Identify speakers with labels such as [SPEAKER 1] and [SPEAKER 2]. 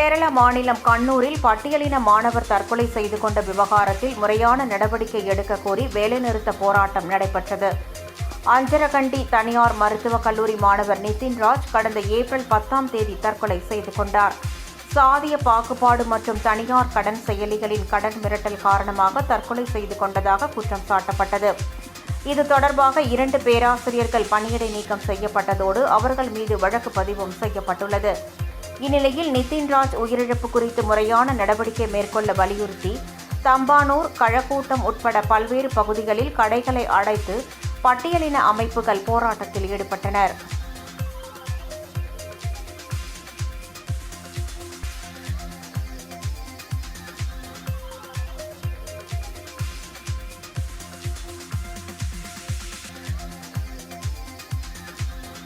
[SPEAKER 1] கேரள மாநிலம் கண்ணூரில் பட்டியலின மாணவர் தற்கொலை செய்து கொண்ட விவகாரத்தில் முறையான நடவடிக்கை எடுக்க கோரி வேலைநிறுத்த போராட்டம் நடைபெற்றது. அஞ்சரகண்டி தனியார் மருத்துவக் கல்லூரி மாணவர் நிதின்ராஜ் கடந்த ஏப்ரல் 10ஆம் தேதி தற்கொலை செய்து கொண்டார். சாதிய பாகுபாடு மற்றும் தனியார் கடன் செயலிகளின் கடன் மிரட்டல் காரணமாக தற்கொலை செய்து கொண்டதாக குற்றம் சாட்டப்பட்டது. இது தொடர்பாக 2 பேராசிரியர்கள் பணியிடை நீக்கம் செய்யப்பட்டதோடு அவர்கள் மீது வழக்கு பதிவும் செய்யப்பட்டுள்ளது. இந்நிலையில் நிதின்ராஜ் உயிரிழப்பு குறித்து முறையான நடவடிக்கை மேற்கொள்ள வலியுறுத்தி தம்பானூர், கழக்கூட்டம் உட்பட பல்வேறு பகுதிகளில் கடைகளை அடைத்து பட்டியலின அமைப்புகள் போராட்டத்தில் ஈடுபட்டனர்.